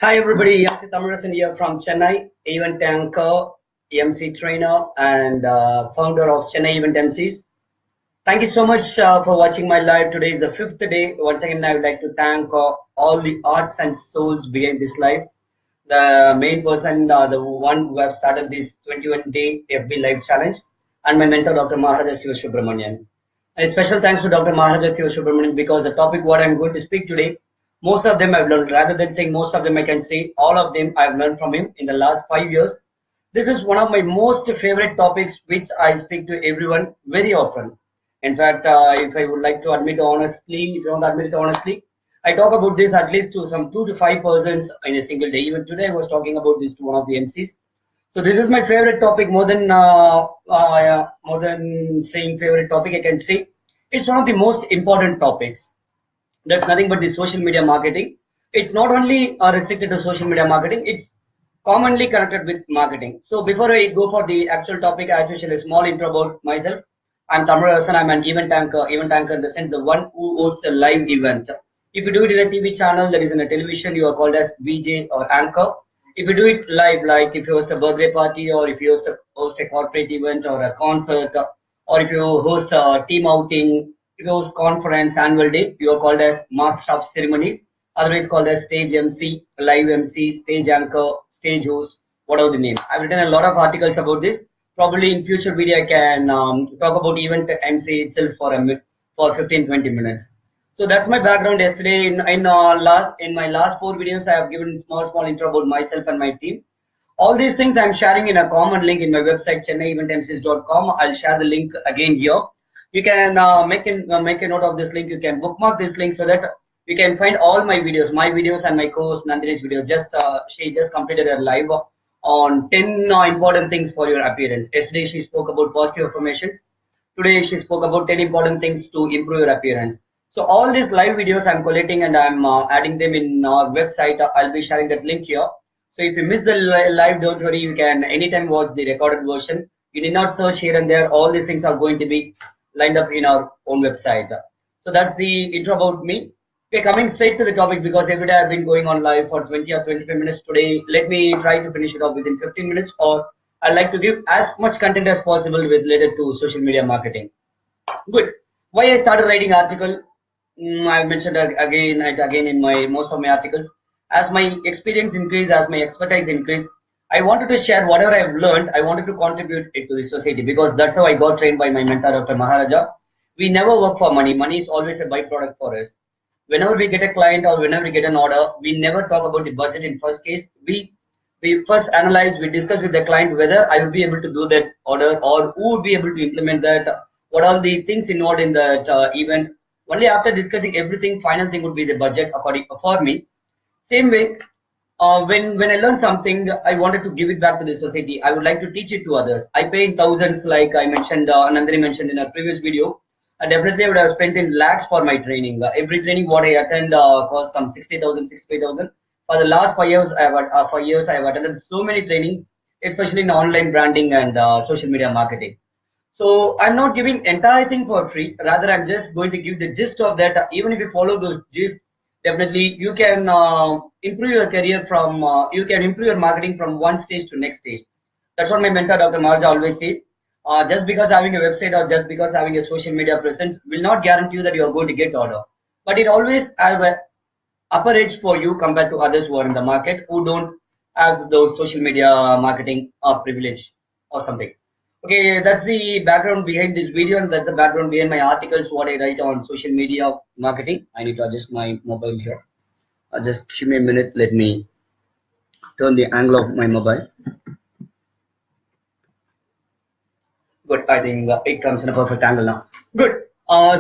Hi everybody, Zee Tamil here from Chennai, event anchor, MC trainer and founder of Chennai Event Emcees. Thank you so much for watching my live. Today is the 5th day. Once again, I would like to thank all the hearts and souls behind this live. The main person, the one who have started this 21-day FB live challenge, and my mentor, Dr. Maharaja Siva Subramanian. And a special thanks to Dr. Maharaja Siva Subramanian because the topic what I'm going to speak today, most of them I've learned. Rather than saying most of them, I can say all of them I've learned from him in the last 5 years. This is one of my most favorite topics which I speak to everyone very often. In fact, if I would like to admit honestly, if you want to admit it honestly, I talk about this at least to some 2 to 5 persons in a single day. Even today I was talking about this to one of the MCs. So this is my favorite topic more than saying favorite topic. I can say it's one of the most important topics. That's nothing but the social media marketing. It's not only restricted to social media marketing. It's commonly connected with marketing. So before I go for the actual topic, as usual, a small intro about myself. I'm Thamizharasan. I'm an event anchor. Event anchor in the sense the one who hosts a live event. If you do it in a TV channel, that is in a television, you are called as Vijay or anchor. If you do it live, like if you host a birthday party or if you host a corporate event or a concert, or if you host a team outing, if you host conference, annual day, you are called as Master of Ceremonies, otherwise called as stage MC, live MC, stage anchor, stage host, whatever the name. I've written a lot of articles about this. Probably in future video I can talk about event MC itself for 15-20 minutes. So that's my background. Yesterday in my last 4 videos I have given small intro about myself and my team. All these things I'm sharing in a common link in my website ChennaiEventMCs.com. I'll share the link again here. You can make a note of this link. You can bookmark this link so that you can find all my videos and my co-host Nandhini's video. She just completed her live on 10 important things for your appearance. Yesterday she spoke about positive affirmations. Today she spoke about 10 important things to improve your appearance. So all these live videos I'm collating and I'm adding them in our website. I'll be sharing that link here. So if you miss the live, don't worry. You can anytime watch the recorded version. You need not search here and there. All these things are going to be lined up in our own website. So that's the intro about me. We're coming straight to the topic because every day I've been going on live for 20 or 25 minutes today. Let me try to finish it off within 15 minutes, or I'd like to give as much content as possible related to social media marketing. Good. Why I started writing article? I've mentioned again in my most of my articles. As my experience increased, as my expertise increased, I wanted to share whatever I've learned. I wanted to contribute it to the society because that's how I got trained by my mentor, Dr. Maharaja. We never work for money. Money is always a byproduct for us. Whenever we get a client or whenever we get an order, we never talk about the budget in first case. We first analyze, we discuss with the client whether I will be able to do that order or who would be able to implement that, what are the things involved in that event. Only after discussing everything, final thing would be the budget according for me. Same way, when I learn something, I wanted to give it back to the society. I would like to teach it to others. I pay in thousands, like I mentioned, Nandhini mentioned in a previous video. Definitely, I would have spent in lakhs for my training. Every training what I attend costs some 60,000, 65,000. For the last 5 years, I have attended so many trainings, especially in online branding and social media marketing. So I'm not giving entire thing for free. Rather, I'm just going to give the gist of that. Even if you follow those gist, definitely you can improve your career from, you can improve your marketing from one stage to next stage. That's what my mentor, Dr. Maharaja, always said. Just because having a website or just because having a social media presence will not guarantee you that you are going to get order. But it always have a upper edge for you compared to others who are in the market who don't have those social media marketing privilege or something. Okay, that's the background behind this video and that's the background behind my articles, what I write on social media marketing. I need to adjust my mobile here. Just give me a minute. Let me turn the angle of my mobile. Good, I think it comes in a perfect angle now. Good.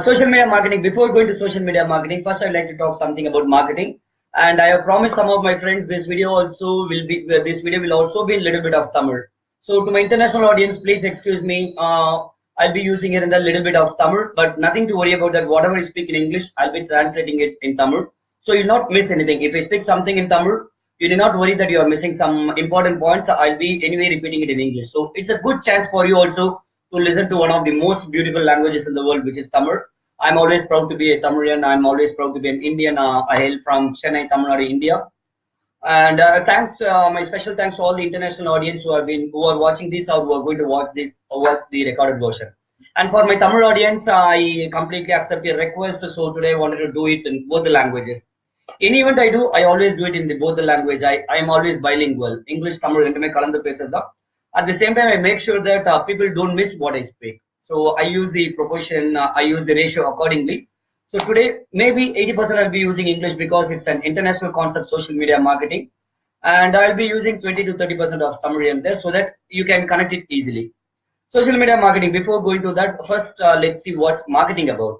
Social media marketing. Before going to social media marketing, first I'd like to talk something about marketing. And I have promised some of my friends this video will also be a little bit of Tamil. So to my international audience, please excuse me. I'll be using it in a little bit of Tamil, but nothing to worry about that. Whatever I speak in English, I'll be translating it in Tamil. So you'll not miss anything. If I speak something in Tamil, you do not worry that you are missing some important points. I'll be anyway repeating it in English. So it's a good chance for you also to listen to one of the most beautiful languages in the world, which is Tamil. I'm always proud to be a Tamilian. I'm always proud to be an Indian. I hail from Chennai, Tamil Nadu, India. And thanks, my special thanks to all the international audience who are watching this or who are going to watch this or watch the recorded version. And for my Tamil audience, I completely accept your request. So today I wanted to do it in both the languages. Any event I do, I always do it in both the language. I am always bilingual. English, Tamil, ரெண்டுமே கலந்து பேசுறதா. At the same time, I make sure that people don't miss what I speak. So I use the proportion, I use the ratio accordingly. So today, maybe 80% I'll be using English because it's an international concept, social media marketing. And I'll be using 20 to 30% of Tamil in there so that you can connect it easily. Social media marketing, before going to that, first let's see what's marketing about.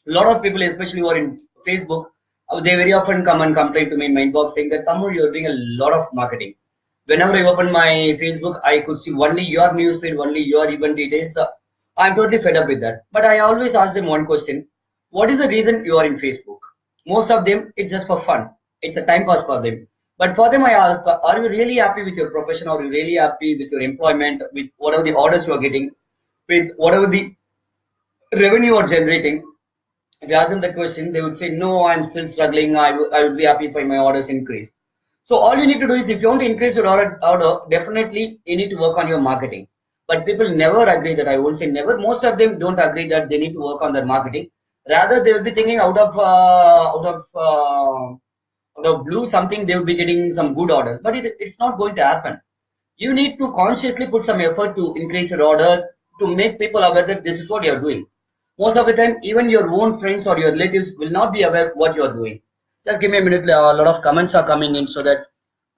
A lot of people, especially who are in Facebook, they very often come and complain to me in my inbox saying that Tamil, you're doing a lot of marketing. Whenever I open my Facebook, I could see only your newsfeed, only your event details. I'm totally fed up with that. But I always ask them one question. What is the reason you are in Facebook? Most of them, it's just for fun. It's a time pass for them. But for them, I ask, are you really happy with your profession? Are you really happy with your employment, with whatever the orders you are getting, with whatever the revenue you are generating? If you ask them the question, they would say, no, I'm still struggling. I would be happy if my orders increase. So all you need to do is, if you want to increase your order, definitely you need to work on your marketing. But people never agree that. I won't say never. Most of them don't agree that they need to work on their marketing. Rather, they will be thinking out of blue something. They will be getting some good orders, but it's not going to happen. You need to consciously put some effort to increase your order, to make people aware that this is what you are doing. Most of the time, even your own friends or your relatives will not be aware what you are doing. Just give me a minute. A lot of comments are coming in so that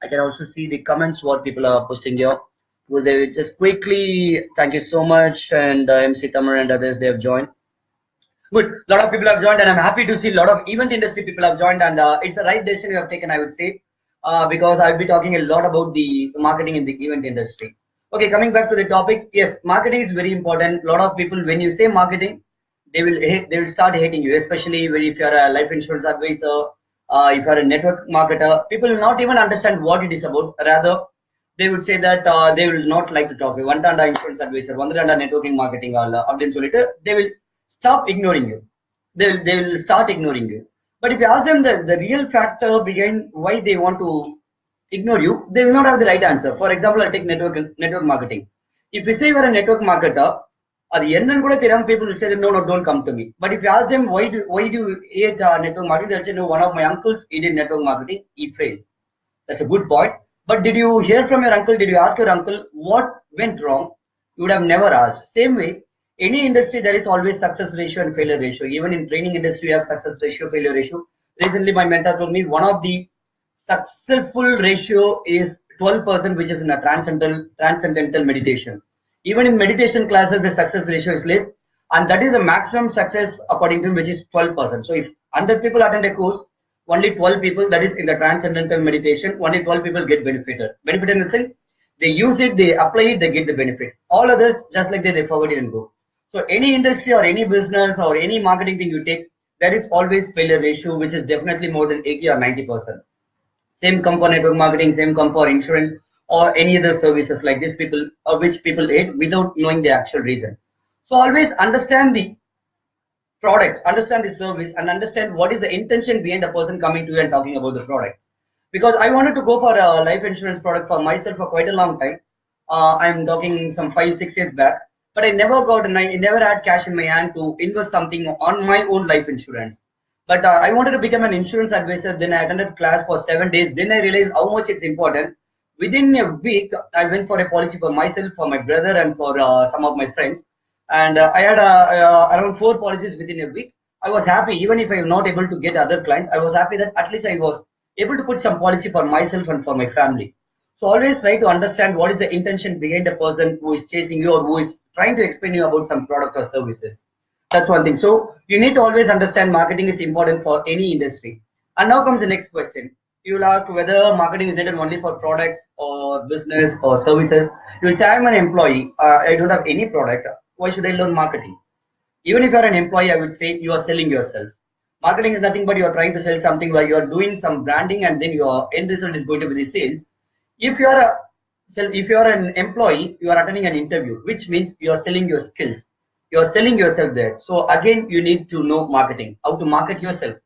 I can also see the comments what people are posting here. Will they just quickly? Thank you so much. And MC Tamil and others, they have joined. Good. A lot of people have joined, and I'm happy to see a lot of event industry people have joined. And it's the right decision you have taken, I would say, because I'll be talking a lot about the marketing in the event industry. Okay, coming back to the topic. Yes, marketing is very important. A lot of people, when you say marketing, they will start hating you, especially if you're a life insurance advisor, if you're a network marketer. People will not even understand what it is about. Rather, they would say that they will not like to talk to you. One tanda insurance advisor, one tanda networking marketing, they will stop ignoring you. They will start ignoring you. But if you ask them the real factor behind why they want to ignore you, they will not have the right answer. For example, I'll take network marketing. If you say you're a network marketer, people will say that, no, don't come to me. But if you ask them why do you hate network marketing, they'll say, no, one of my uncles he did network marketing, he failed. That's a good point. But did you hear from your uncle? Did you ask your uncle what went wrong? You would have never asked. Same way, any industry there is always success ratio and failure ratio. Even in training industry, we have success ratio, failure ratio. Recently, my mentor told me one of the successful ratio is 12%, which is in a transcendental meditation. Even in meditation classes, the success ratio is less, and that is a maximum success according to him, which is 12%. So if 100 people attend a course, only 12 people, that is in the transcendental meditation, only 12 people get benefited. Benefit in the sense, they use it, they apply it, they get the benefit. All others, just like they forget it and go. So any industry or any business or any marketing thing you take, there is always failure ratio, which is definitely more than 80 or 90%. Same come for network marketing, same come for insurance, or any other services like this, which people hate without knowing the actual reason. So always understand the product, understand the service, and understand what is the intention behind a person coming to you and talking about the product. Because I wanted to go for a life insurance product for myself for quite a long time. I'm talking some 5-6 years back, but I never had cash in my hand to invest something on my own life insurance. But I wanted to become an insurance advisor. Then I attended class for 7 days. Then I realized how much it's important. Within a week, I went for a policy for myself, for my brother, and for some of my friends. And I had around 4 policies within a week. I was happy, even if I was not able to get other clients. I was happy that at least I was able to put some policy for myself and for my family. So always try to understand what is the intention behind a person who is chasing you or who is trying to explain you about some product or services. That's one thing. So you need to always understand marketing is important for any industry. And now comes the next question. You will ask whether marketing is needed only for products or business or services. You will say, I'm an employee. I don't have any product. Why should I learn marketing? Even if you're an employee, I would say you are selling yourself. Marketing is nothing but you are trying to sell something where you are doing some branding and then your end result is going to be the sales. If you are an employee, you are attending an interview, which means you are selling your skills. You are selling yourself there. So again, you need to know marketing, how to market yourself.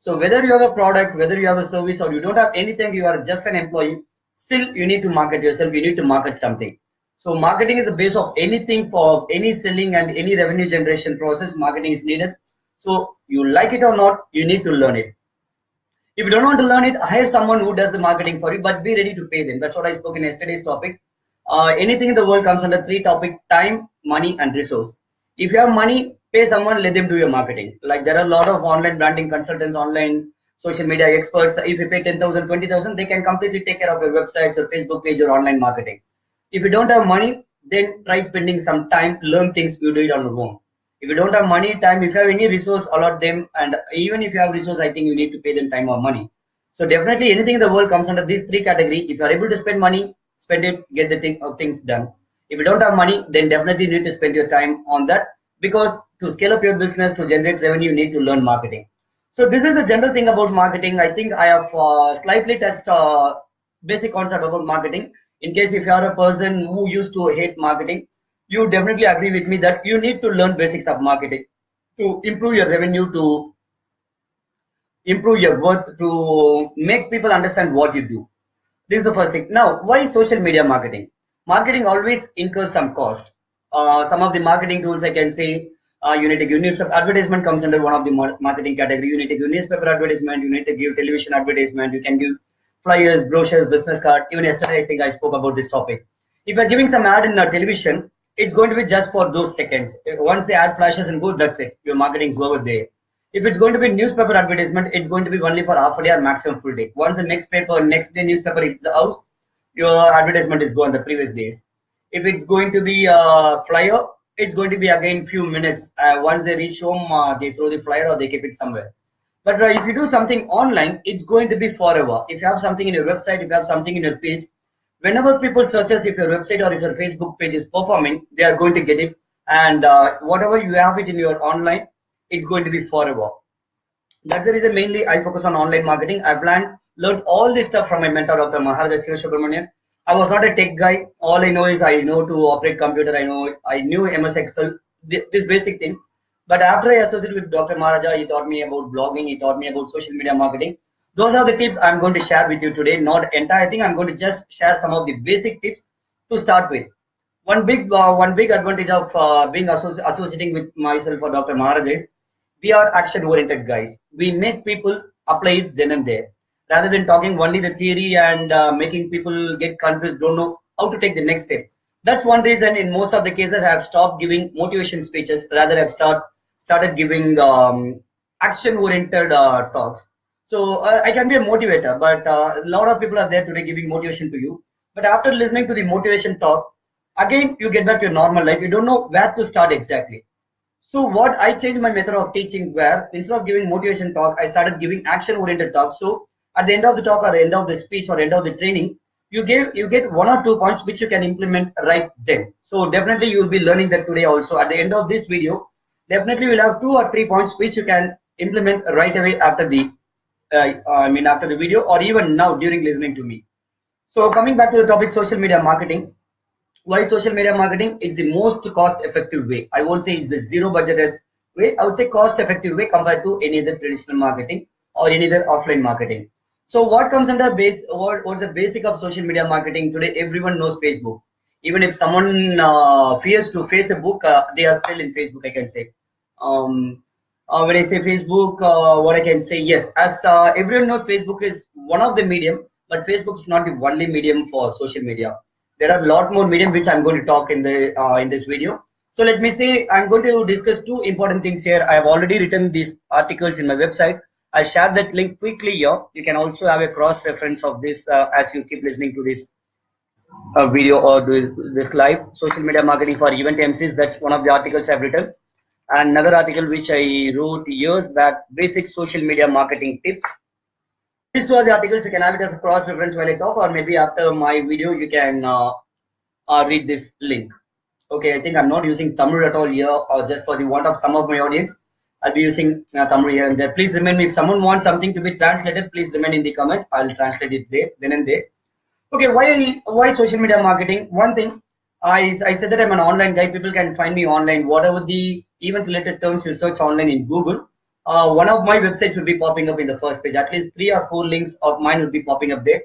So whether you have a product, whether you have a service, or you don't have anything, you are just an employee, still you need to market yourself, you need to market something. So marketing is the base of anything. For any selling and any revenue generation process, marketing is needed. So you like it or not, you need to learn it. If you don't want to learn it, hire someone who does the marketing for you, but be ready to pay them. That's what I spoke in yesterday's topic. Anything in the world comes under three topic: time, money, and resource. If you have money, pay someone, let them do your marketing. Like there are a lot of online branding consultants, online social media experts. If you pay 10,000, 20,000, they can completely take care of your websites or Facebook page or online marketing. If you don't have money, then try spending some time, learn things, you do it on your own. If you don't have money, time, if you have any resource, allot them. And even if you have resource, I think you need to pay them time or money. So definitely anything in the world comes under these three categories. If you are able to spend money, spend it, get the things done. If you don't have money, then definitely you need to spend your time on that, because to scale up your business, to generate revenue, you need to learn marketing. So this is the general thing about marketing. I think I have slightly touched basic concept about marketing. In case if you are a person who used to hate marketing, you definitely agree with me that you need to learn basics of marketing to improve your revenue, to improve your worth, to make people understand what you do. This is the first thing. Now, why social media marketing? Marketing always incurs some cost. Some of the marketing tools I can say, you need to give newspaper advertisement comes under one of the marketing category. You need to give newspaper advertisement, you need to give television advertisement, you can give flyers, brochures, business card. Even yesterday I think I spoke about this topic. If you're giving some ad in television, it's going to be just for those seconds. Once the ad flashes and goes, that's it. Your marketing is over there. If it's going to be newspaper advertisement, it's going to be only for half a day or maximum full day. Once the next day newspaper hits the house, your advertisement is gone the previous days. If it's going to be a flyer, it's going to be again few minutes. Once they reach home, they throw the flyer or they keep it somewhere. But if you do something online, it's going to be forever. If you have something in your website, if you have something in your page, whenever people searches if your website or if your Facebook page is performing, they are going to get it. And whatever you have it in your online, it's going to be forever. That's the reason mainly I focus on online marketing. I've learned all this stuff from my mentor, Dr. Subramanian. I was not a tech guy. All I know is I know to operate computer. I knew MS Excel, this basic thing. But after I associated with Dr. Maharaja, he taught me about blogging. He taught me about social media marketing. Those are the tips I'm going to share with you today. Not entire thing. I'm going to just share some of the basic tips to start with. One big advantage of being associating with myself or Dr. Maharaja is we are action-oriented guys. We make people apply it then and there, rather than talking only the theory and making people get confused, don't know how to take the next step. That's one reason in most of the cases I have stopped giving motivation speeches. Rather, I've started giving action-oriented talks. So I can be a motivator, but a lot of people are there today giving motivation to you. But after listening to the motivation talk, again you get back to your normal life. You don't know where to start exactly. So what I changed my method of teaching, where instead of giving motivation talk, I started giving action-oriented talk. So at the end of the talk or the end of the speech or end of the training, you get 1 or 2 points which you can implement right then. So definitely you will be learning that today also. At the end of this video, definitely you'll have 2 or 3 points which you can implement right away after the after the video, or even now during listening to me. So coming back to the topic, social media marketing. Why social media marketing? It's the most cost effective way. I won't say it's the zero budgeted way. I would say cost effective way compared to any other traditional marketing or any other offline marketing. So what comes under base? What's the basic of social media marketing today? Everyone knows Facebook. Even if someone fears to Facebook, they are still in Facebook, I can say. When I say Facebook, what I can say, yes, as everyone knows, Facebook is one of the medium, but Facebook is not the only medium for social media. There are a lot more medium which I'm going to talk in this video. So let me say I'm going to discuss 2 important things here. I have already written these articles in my website. I'll share that link quickly here. You can also have a cross reference of this as you keep listening to this video or this live. Social media marketing for event MCs. That's one of the articles I've written. And another article which I wrote years back, basic social media marketing tips. These 2 are the articles. You can have it as a cross reference while I talk, or maybe after my video you can read this link. Okay, I think I'm not using Tamil at all here, or just for the want of some of my audience, I'll be using Tamil here and there. Please remind me, if someone wants something to be translated, please remind in the comment. I'll translate it there, then and there. Okay, why social media marketing? One thing, I said that I'm an online guy. People can find me online. Whatever the event related terms you search online in Google, one of my websites will be popping up in the first page. At least 3 or 4 links of mine will be popping up there.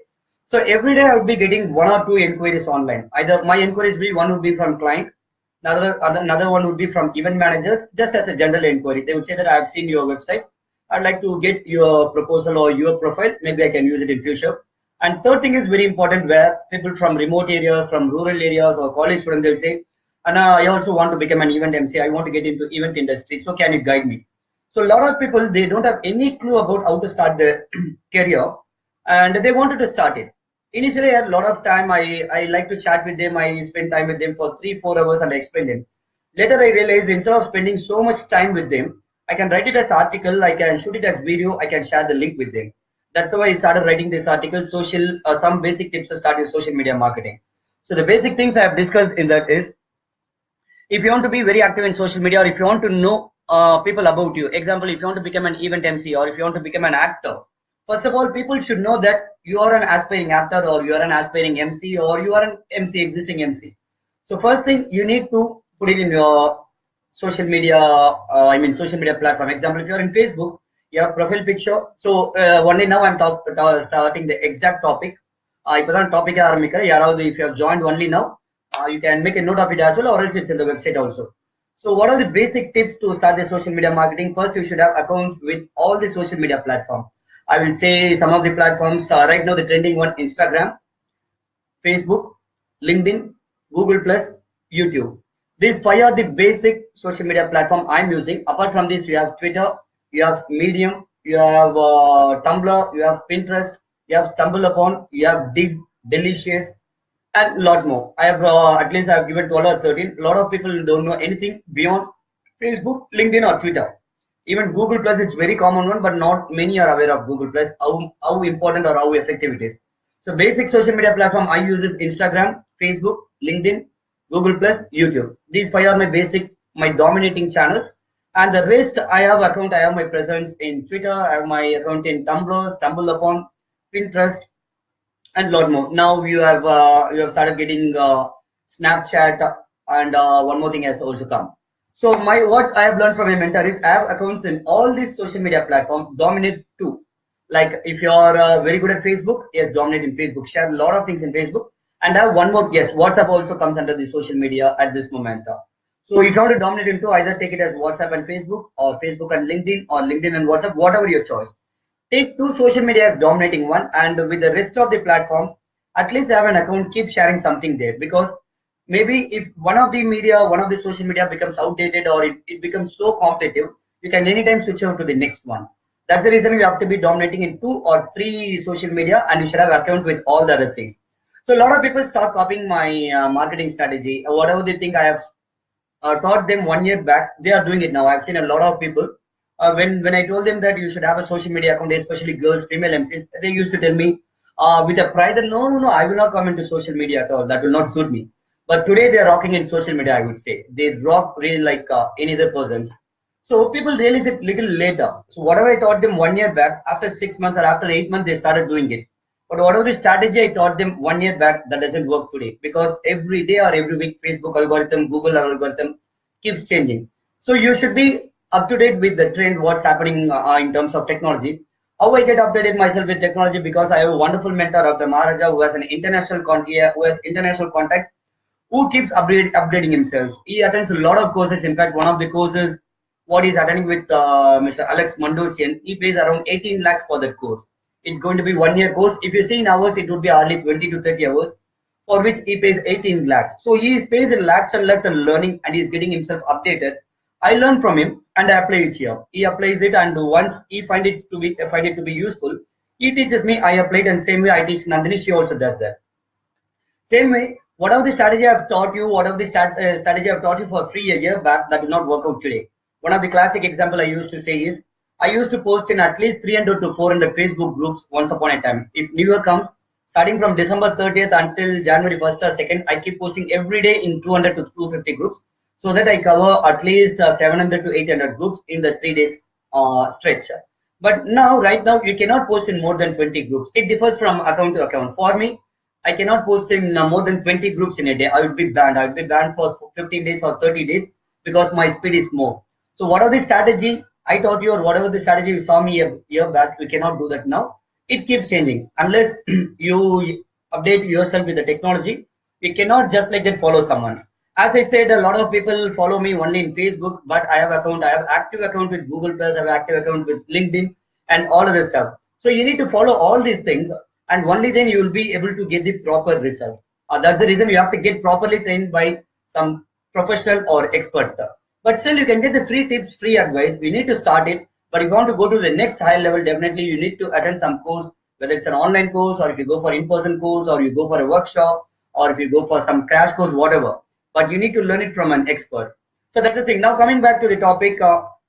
So every day I would be getting 1 or 2 inquiries online. Either my inquiries will be, one would be from client, another one would be from event managers, just as a general inquiry. They would say that I have seen your website. I'd like to get your proposal or your profile. Maybe I can use it in future. And third thing is very important, where people from remote areas, from rural areas or college students, they'll say, and I also want to become an event MC. I want to get into event industry. So can you guide me? So a lot of people, they don't have any clue about how to start their career, and they wanted to start it. Initially, I had a lot of time. I like to chat with them. I spend time with them for 3-4 hours and I explain them. Later, I realized instead of spending so much time with them, I can write it as article, I can shoot it as video, I can share the link with them. That's how I started writing this article, some basic tips to start with social media marketing. So the basic things I have discussed in that is, if you want to be very active in social media, or if you want to know people about you, example, if you want to become an event MC or if you want to become an actor, first of all, people should know that you are an aspiring actor or you are an aspiring MC or you are an MC, existing MC. So first thing, you need to put it in your social media, social media platform. Example, if you are in Facebook, you have profile picture. So only now I'm starting the exact topic. Topic if you have joined only now, you can make a note of it as well, or else it's in the website also. So what are the basic tips to start the social media marketing? First, you should have account with all the social media platform. I will say some of the platforms right now, the trending one: Instagram, Facebook, LinkedIn, Google Plus, YouTube. These 5 are the basic social media platform I'm using. Apart from this, you have Twitter, you have Medium, you have Tumblr, you have Pinterest, you have Stumble Upon, you have Dig, Delicious, and a lot more. I have at least I have given 12 or 13. A lot of people don't know anything beyond Facebook, LinkedIn, or Twitter. Even Google Plus, it's very common one, but not many are aware of Google Plus, how important or how effective it is. So basic social media platform I use is Instagram, Facebook, LinkedIn, Google Plus, YouTube. These 5 are my dominating channels. And the rest, I have my presence in Twitter, I have my account in Tumblr, Stumble Upon, Pinterest, and a lot more. Now you have started getting Snapchat, and one more thing has also come. So what I have learned from my mentor is, I have accounts in all these social media platforms, dominate too. Like if you are very good at Facebook, yes, dominate in Facebook, share a lot of things in Facebook. And I have one more, yes, WhatsApp also comes under the social media at this moment. So if you want to dominate into, either take it as WhatsApp and Facebook, or Facebook and LinkedIn, or LinkedIn and WhatsApp, whatever your choice. Take 2 social media as dominating one, and with the rest of the platforms, at least have an account, keep sharing something there. Because maybe if one of the social media becomes outdated, or it becomes so competitive, you can anytime switch over to the next one. That's the reason you have to be dominating in 2 or 3 social media, and you should have an account with all the other things. So a lot of people start copying my marketing strategy. Whatever they think I have taught them 1 year back, they are doing it now. I've seen a lot of people. When I told them that you should have a social media account, especially girls, female MCs, they used to tell me with a pride that no, I will not come into social media at all. That will not suit me. But today they are rocking in social media, I would say. They rock really like any other persons. So people realize it little later. So whatever I taught them 1 year back, after 6 months or after 8 months, they started doing it. But whatever the strategy I taught them 1 year back, that doesn't work today, because every day or every week, Facebook algorithm, Google algorithm keeps changing. So you should be up to date with the trend, what's happening in terms of technology. How I get updated myself with technology, because I have a wonderful mentor, Dr. Maharaja, who has international contacts, who keeps updating himself. He attends a lot of courses. In fact, one of the courses, what he's attending with Mr. Alex Mandosian, he pays around 18 lakhs for that course. It's going to be 1 year course. If you see in hours, it would be hardly 20 to 30 hours, for which he pays 18 lakhs. So he pays in lakhs and lakhs and learning, and he's getting himself updated. I learn from him and I apply it here. He applies it, and once he find it to be useful, he teaches me. I applied, and same way I teach Nandhini. She also does that. Same way, whatever the strategy I've taught you, strategy I've taught you for free a year back, that will not work out today. One of the classic example I used to say is, I used to post in at least 300 to 400 Facebook groups once upon a time. If New Year comes, starting from December 30th until January 1st or 2nd, I keep posting every day in 200 to 250 groups, so that I cover at least 700 to 800 groups in the 3 days stretch. But now, right now, you cannot post in more than 20 groups. It differs from account to account. For me, I cannot post in more than 20 groups in a day. I would be banned. I would be banned for 15 days or 30 days, because my speed is more. So what are the strategy I taught you or whatever the strategy you saw me a year back, we cannot do that now. It keeps changing. Unless you update yourself with the technology, we cannot just like that follow someone. As I said, a lot of people follow me only in Facebook, but I have active account with Google Plus, I have active account with LinkedIn and all other stuff. So you need to follow all these things, and only then you will be able to get the proper result. That's the reason you have to get properly trained by some professional or expert. But still, you can get the free tips, free advice. We need to start it. But if you want to go to the next high level, definitely you need to attend some course, whether it's an online course or if you go for in-person course or you go for a workshop or if you go for some crash course, whatever. But you need to learn it from an expert. So that's the thing. Now coming back to the topic,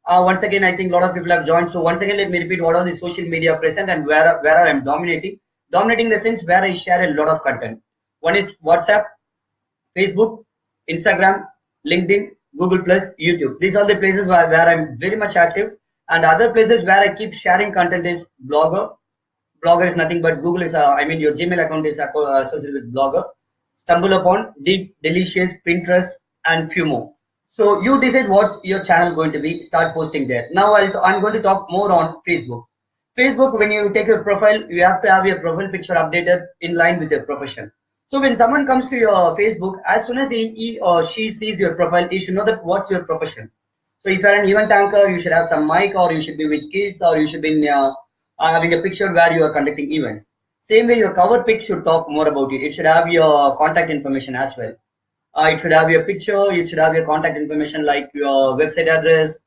once again, I think a lot of people have joined. So once again, let me repeat what are the social media present and where I'm dominating. Dominating in the sense where I share a lot of content. One is WhatsApp, Facebook, Instagram, LinkedIn, Google Plus, YouTube. These are the places where I'm very much active. And other places where I keep sharing content is Blogger. Blogger is nothing but Google is, your Gmail account is associated with Blogger. Stumble upon, Dig, Delicious, Pinterest, and few more. So you decide what's your channel going to be. Start posting there. Now I'm going to talk more on Facebook. Facebook, when you take your profile, you have to have your profile picture updated in line with your profession. So when someone comes to your Facebook, as soon as he or she sees your profile, he should know that what's your profession. So if you're an event anchor, you should have some mic, or you should be with kids, or you should be having a picture where you are conducting events. Same way, your cover pic should talk more about you. It should have your contact information as well. It should have your picture. It should have your contact information like your website address,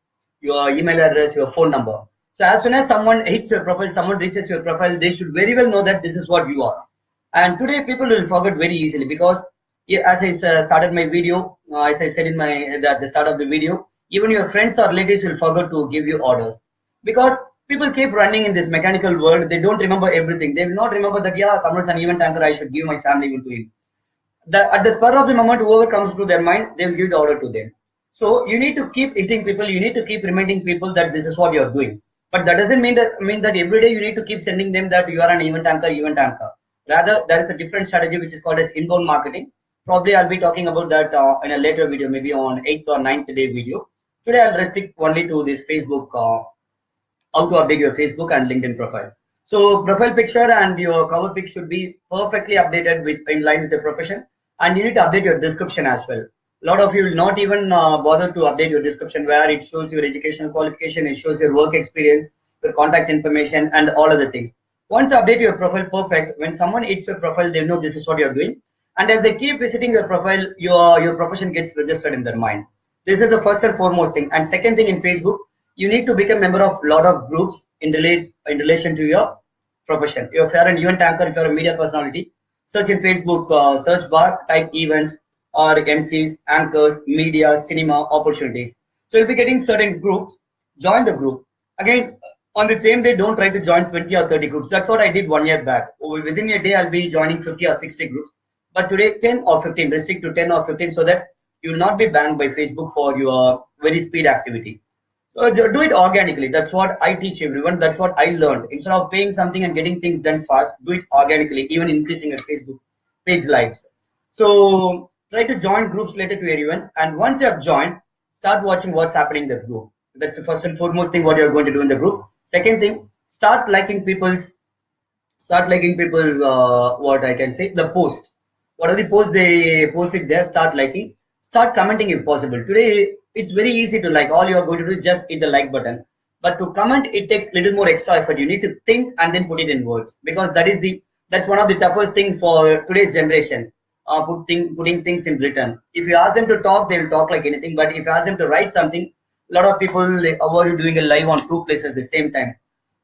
your email address, your phone number. So as soon as someone hits your profile, someone reaches your profile, they should very well know that this is what you are. And today people will forget very easily because as I started my video, as I said in at the start of the video, even your friends or relatives will forget to give you orders because people keep running in this mechanical world. They don't remember everything. They will not remember that, yeah, Kamran is an event anchor, I should give my family even to him. At the spur of the moment, whoever comes to their mind, they will give the order to them. So you need to keep hitting people. You need to keep reminding people that this is what you are doing. But that doesn't mean that every day you need to keep sending them that you are an event anchor. Rather, there is a different strategy which is called as inbound marketing. Probably I'll be talking about that in a later video, maybe on 8th or 9th day video. Today I'll restrict only to this Facebook, how to update your Facebook and LinkedIn profile. So profile picture and your cover pic should be perfectly updated in line with your profession, and you need to update your description as well. A lot of you will not even bother to update your description where it shows your educational qualification, it shows your work experience, your contact information, and all other things. Once you update your profile perfect, when someone hits your profile, they know this is what you're doing. And as they keep visiting your profile, your profession gets registered in their mind. This is the first and foremost thing. And second thing in Facebook, you need to become a member of a lot of groups in relation to your profession. If you're an event anchor, if you're a media personality, search in Facebook, search bar, type events or Emcees, anchors, media, cinema, opportunities. So you'll be getting certain groups, join the group. Again, on the same day, don't try to join 20 or 30 groups. That's what I did 1 year back. Within a day, I'll be joining 50 or 60 groups. But today, 10 or 15, restrict to 10 or 15 so that you will not be banned by Facebook for your very speed activity. So do it organically. That's what I teach everyone. That's what I learned. Instead of paying something and getting things done fast, do it organically, even increasing your Facebook page likes. So try to join groups related to your events. And once you have joined, start watching what's happening in the group. That's the first and foremost thing what you're going to do in the group. Second thing, start liking people's, what I can say, the post. What are the posts they posted there? Start liking. Start commenting if possible. Today, it's very easy to like. All you are going to do is just hit the like button. But to comment, it takes little more extra effort. You need to think and then put it in words because that's one of the toughest things for today's generation. Putting things in written. If you ask them to talk, they will talk like anything. But if you ask them to write something, a lot of people are doing a live on 2 places at the same time.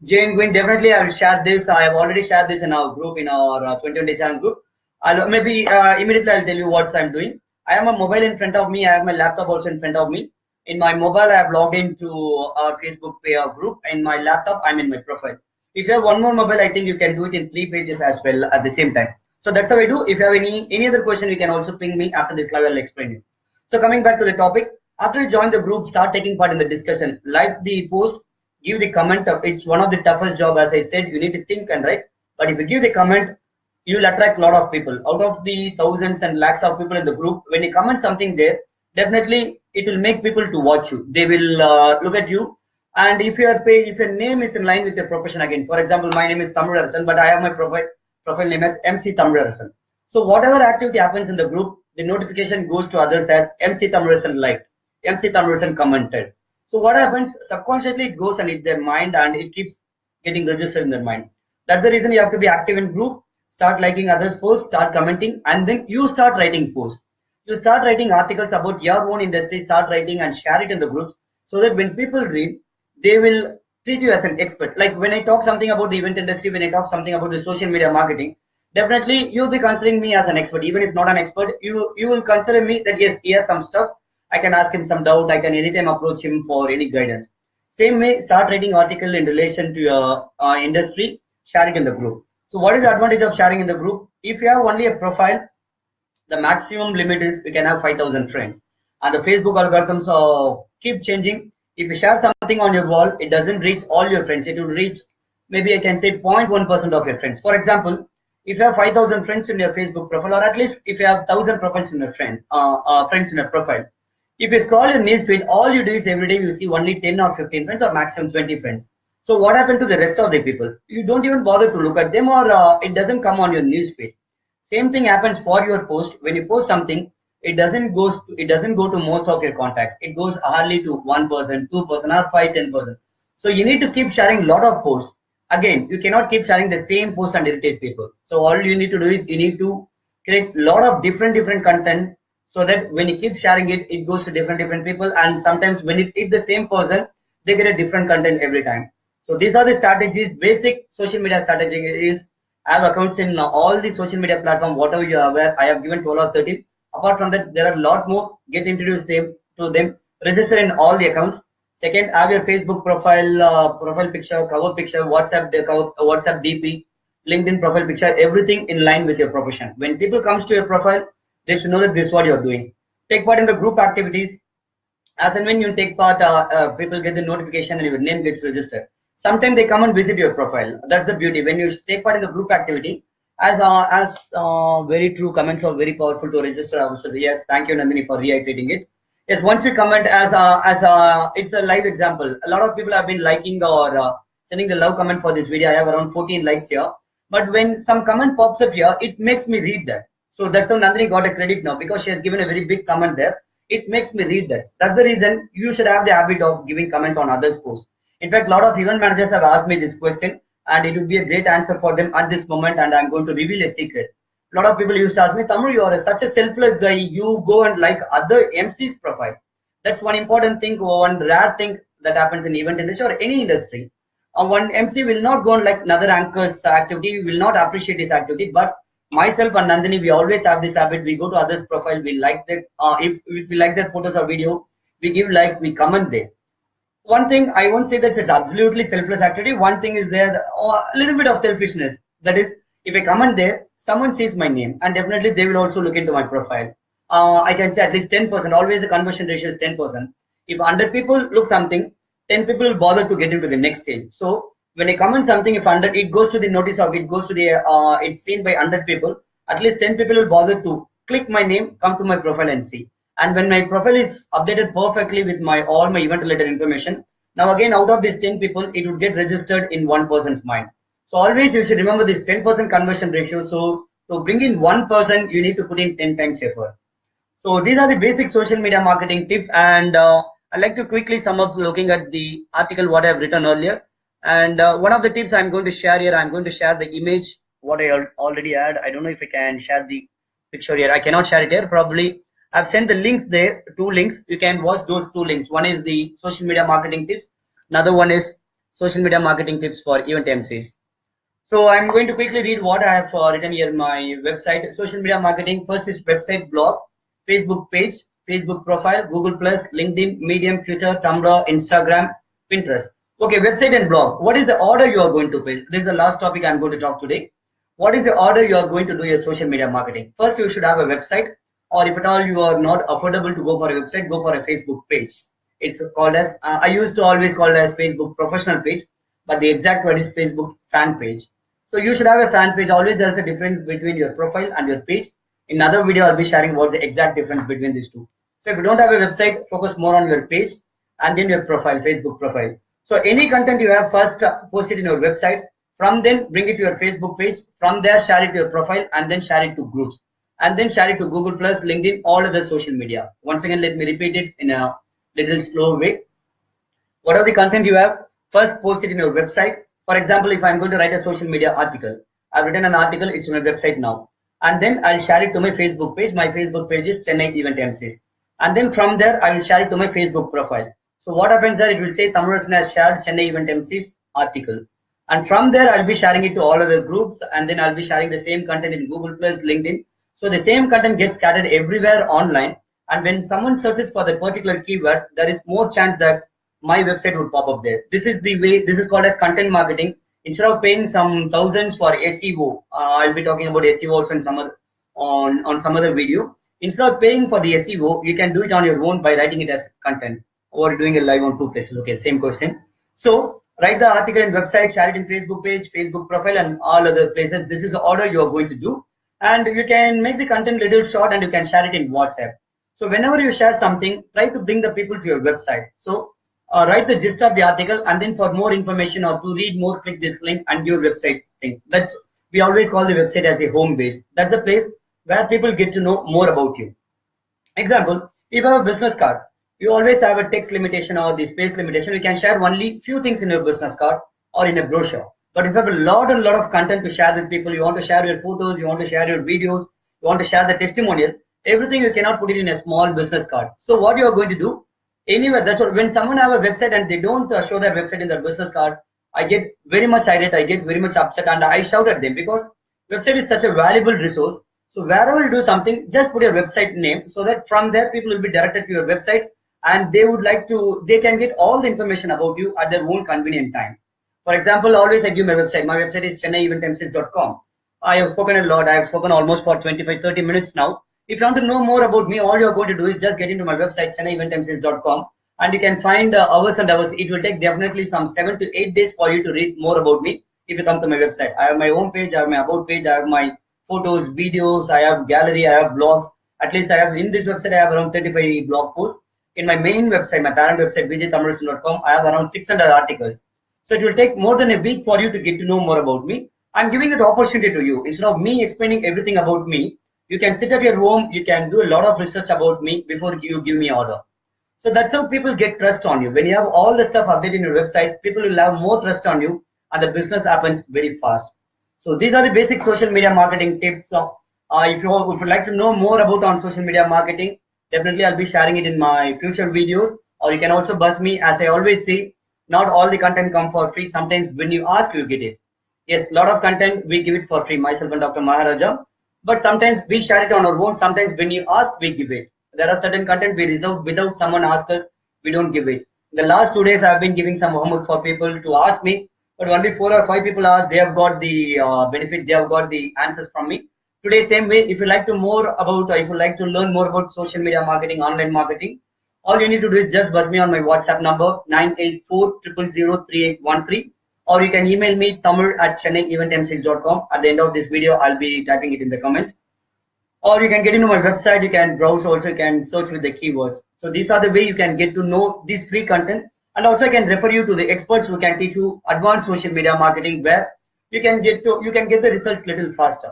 Jane Gwyn, definitely I will share this. I have already shared this in our group, in our 21-day channel group. Immediately I'll tell you what I'm doing. I have a mobile in front of me. I have my laptop also in front of me. In my mobile, I have logged into our Facebook group. In my laptop, I'm in my profile. If you have one more mobile, I think you can do it in 3 pages as well at the same time. So that's how I do. If you have any other question, you can also ping me after this live. I'll explain you. So coming back to the topic, after you join the group, start taking part in the discussion. Like the post, give the comment. It's one of the toughest job, as I said. You need to think and write. But if you give the comment, you will attract a lot of people. Out of the thousands and lakhs of people in the group, when you comment something there, definitely it will make people to watch you. They will look at you And if your page, if your name is in line with your profession, again, for example, my name is Thamizharasan, but I have my profile name as MC Thamizharasan. So whatever activity happens in the group, the notification goes to others as MC Thamizharasan liked, MC Thamizharasan commented. So what happens, subconsciously it goes and hit their mind and it keeps getting registered in their mind. That's the reason you have to be active in group, start liking others' posts, start commenting, and then you start writing posts. You start writing articles about your own industry, start writing and share it in the groups, so that when people read, they will treat you as an expert. Like when I talk something about the event industry, when I talk something about the social media marketing, definitely you'll be considering me as an expert. Even if not an expert, you will consider me that yes, he has some stuff. I can ask him some doubt. I can anytime approach him for any guidance. Same way, start writing article in relation to your industry, share it in the group. So what is the advantage of sharing in the group? If you have only a profile, the maximum limit is you can have 5,000 friends. And the Facebook algorithms keep changing. If you share something on your wall, it doesn't reach all your friends. It will reach, maybe I can say 0.1% of your friends. For example, if you have 5,000 friends in your Facebook profile, or at least if you have 1,000 profiles in your friends in your profile, if you scroll your newsfeed, all you do is every day you see only 10 or 15 friends or maximum 20 friends. So what happened to the rest of the people? You don't even bother to look at them, or it doesn't come on your newsfeed. Same thing happens for your post. When you post something, it doesn't go to most of your contacts. It goes hardly to 1%, 2%, or 5, 10%. So you need to keep sharing a lot of posts. Again, you cannot keep sharing the same post and irritate people. So all you need to do is you need to create a lot of different content, so that when you keep sharing it, it goes to different people. And sometimes when it hits the same person, they get a different content every time. So these are the strategies. Basic social media strategy is have accounts in all the social media platform, whatever you are aware. I have given 12 or 13. Apart from that, there are a lot more. Get introduced to them. Register in all the accounts. Second, have your Facebook profile picture, cover picture, WhatsApp DP, LinkedIn profile picture, everything in line with your profession. When people comes to your profile, they should know that this is what you're doing. Take part in the group activities. As and when you take part, people get the notification and your name gets registered. Sometimes they come and visit your profile. That's the beauty. When you take part in the group activity, as very true comments are very powerful to register ourselves. Yes, thank you, Nandhini, for reiterating it. Yes, once you comment it's a live example. A lot of people have been liking or sending the love comment for this video. I have around 14 likes here. But when some comment pops up here, it makes me read that. So that's how Nandhini got a credit now, because she has given a very big comment there. It makes me read that. That's the reason you should have the habit of giving comment on others' posts. In fact, a lot of event managers have asked me this question, and it would be a great answer for them at this moment, and I'm going to reveal a secret. A lot of people used to ask me, Tamil, you are such a selfless guy, you go and like other MC's profile. That's one important thing, one rare thing that happens in event industry or any industry. One MC will not go and like another anchor's activity, will not appreciate his activity, but myself and Nandhini, we always have this habit. We go to others' profile, we like that, if we like their photos or video, we give like, we comment there. One thing, I won't say that it's absolutely selfless activity. One thing is there, a little bit of selfishness. That is, if I comment there, someone sees my name, and definitely they will also look into my profile. I can say at least 10%. Always the conversion ratio is 10%. If 100 people look something, 10 people will bother to get into the next stage. So when I comment something, if 100, it goes to the notice of, it goes to the, it's seen by 100 people. At least 10 people will bother to click my name, come to my profile and see. And when my profile is updated perfectly with all my event related information, now again out of these 10 people, it would get registered in one person's mind. So always you should remember this 10% conversion ratio. So to bring in one person, you need to put in 10 times effort. So these are the basic social media marketing tips, and I'd like to quickly sum up looking at the article what I have written earlier. And one of the tips I'm going to share here, I'm going to share the image what I already had. I don't know if I can share the picture here. I cannot share it here. Probably I've sent the links there, 2 links. You can watch those 2 links. One is the social media marketing tips. Another one is social media marketing tips for event MCs. So I'm going to quickly read what I have written here in my website. Social media marketing. First is website, blog, Facebook page, Facebook profile, Google Plus, LinkedIn, Medium, Twitter, Tumblr, Instagram, Pinterest. Okay, website and blog. What is the order you are going to pay? This is the last topic I'm going to talk today. What is the order you are going to do your social media marketing? First, you should have a website, or if at all you are not affordable to go for a website, go for a Facebook page. It's called as, I used to always call it as Facebook professional page, but the exact word is Facebook fan page. So you should have a fan page. Always there's a difference between your profile and your page. In another video, I'll be sharing what's the exact difference between these two. So if you don't have a website, focus more on your page and then your profile, Facebook profile. So any content you have, first post it in your website. From then bring it to your Facebook page. From there share it to your profile and then share it to groups. And then share it to Google Plus, LinkedIn, all other social media. Once again, let me repeat it in a little slow way. Whatever the content you have, first post it in your website. For example, if I'm going to write a social media article, I've written an article, it's on my website now. And then I'll share it to my Facebook page. My Facebook page is Chennai Event Emcees. And then from there, I will share it to my Facebook profile. So what happens there, it will say Thamizharasan has shared Chennai Event Emcees article. And from there, I'll be sharing it to all other groups. And then I'll be sharing the same content in Google Plus, LinkedIn. So the same content gets scattered everywhere online. And when someone searches for that particular keyword, there is more chance that my website would pop up there. This is the way, this is called as content marketing. Instead of paying some thousands for SEO, I'll be talking about SEO also in some other, on some other video. Instead of paying for the SEO, you can do it on your own by writing it as content or doing it live on 2 places. Okay, same question. So write the article in website, share it in Facebook page, Facebook profile, and all other places. This is the order you are going to do. And you can make the content little short and you can share it in WhatsApp. So whenever you share something, try to bring the people to your website. So write the gist of the article, and then for more information or to read more, click this link and your website link. That's, we always call the website as the home base. That's a place where people get to know more about you. Example, if you have a business card, you always have a text limitation or the space limitation. You can share only few things in your business card or in a brochure. But if you have a lot of content to share with people, you want to share your photos, you want to share your videos, you want to share the testimonial, everything you cannot put it in a small business card. So what you are going to do, anyway, that's what, when someone have a website and they don't show their website in their business card, I get very much irate, I get very much upset, and I shout at them, because website is such a valuable resource. So wherever you do something, just put your website name, so that from there people will be directed to your website, and they would like to, they can get all the information about you at their own convenient time. For example, always I give my website. My website is ChennaiEventMcees.com. I have spoken a lot. I have spoken almost for 25-30 minutes now. If you want to know more about me, all you are going to do is just get into my website, ChennaiEventMcees.com, and you can find hours and hours. It will take definitely some 7 to 8 days for you to read more about me if you come to my website. I have my home page, I have my about page, I have my photos, videos, I have gallery, I have blogs. At least I have, in this website, I have around 35 blog posts. In my main website, my parent website, Vijay I have around 600 articles. So it will take more than a week for you to get to know more about me. I'm giving that opportunity to you. Instead of me explaining everything about me, you can sit at your home, you can do a lot of research about me before you give me order. So that's how people get trust on you. When you have all the stuff updated in your website, people will have more trust on you, and the business happens very fast. So these are the basic social media marketing tips. If you would like to know more about on social media marketing, definitely I'll be sharing it in my future videos, or you can also buzz me. As I always say, not all the content come for free. Sometimes when you ask, you get it. Yes, a lot of content we give it for free, myself and Dr. Maharaja. But sometimes we share it on our own. Sometimes when you ask, we give it. There are certain content we reserve without someone ask us, we don't give it. The last 2 days I have been giving some homework for people to ask me, but only 4 or 5 people asked. They have got the benefit. They have got the answers from me. Today, same way, if you like to if you like to learn more about social media marketing, online marketing, all you need to do is just buzz me on my WhatsApp number 984003813, or you can email me tamil@ChennaiEventMcees.com. At the end of this video, I'll be typing it in the comments. Or you can get into my website, you can browse also, you can search with the keywords. So these are the way you can get to know this free content. And also I can refer you to the experts who can teach you advanced social media marketing, where you can get the results little faster.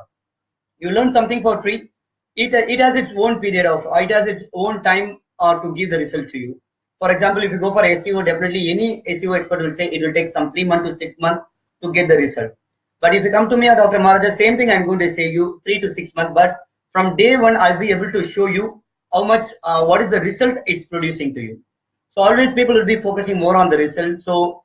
You learn something for free. It has its own period it has its own time to give the result to you. For example, if you go for SEO, definitely any SEO expert will say it will take some 3 months to 6 months to get the result. But if you come to me at Dr. Maharaja, same thing I'm going to say you 3 to 6 months. But from day one, I'll be able to show you how much, what is the result it's producing to you. So always people will be focusing more on the result. So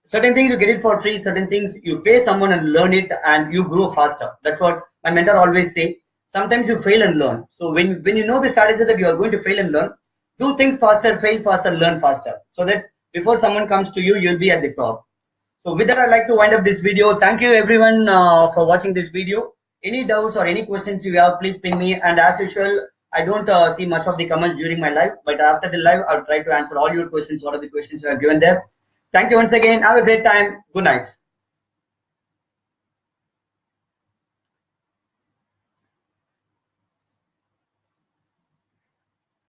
certain things you get it for free, certain things you pay someone and learn it, and you grow faster. That's what my mentor always say. Sometimes you fail and learn. So when you know the strategy that you are going to fail and learn, do things faster, fail faster, learn faster, so that before someone comes to you, you'll be at the top. So with that, I'd like to wind up this video. Thank you everyone for watching this video. Any doubts or any questions you have, please ping me. And as usual, I don't see much of the comments during my live, but after the live, I'll try to answer all your questions. What are the questions you have given there? Thank you once again. Have a great time. Good night.